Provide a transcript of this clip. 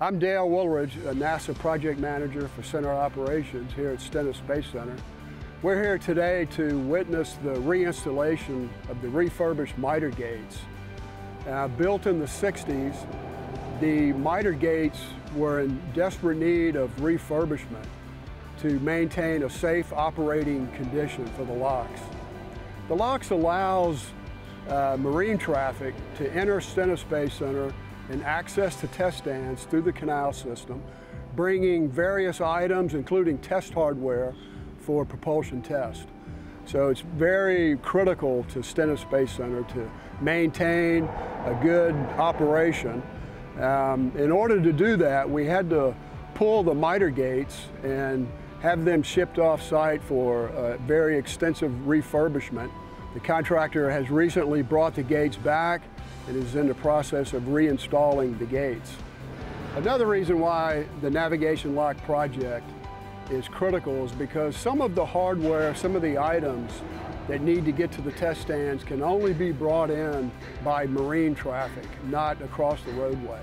I'm Dale Woolridge, a NASA project manager for Center Operations here at Stennis Space Center. We're here today to witness the reinstallation of the refurbished miter gates. Built in the 60s, the miter gates were in desperate need of refurbishment to maintain a safe operating condition for the locks. The locks allows marine traffic to enter Stennis Space Center and access to test stands through the canal system, bringing various items, including test hardware, for propulsion test. So it's very critical to Stennis Space Center to maintain a good operation. In order to do that, we had to pull the miter gates and have them shipped off-site for very extensive refurbishment. The contractor has recently brought the gates back and is in the process of reinstalling the gates. Another reason why the Navigation Lock project is critical is because some of the hardware, some of the items that need to get to the test stands can only be brought in by marine traffic, not across the roadway.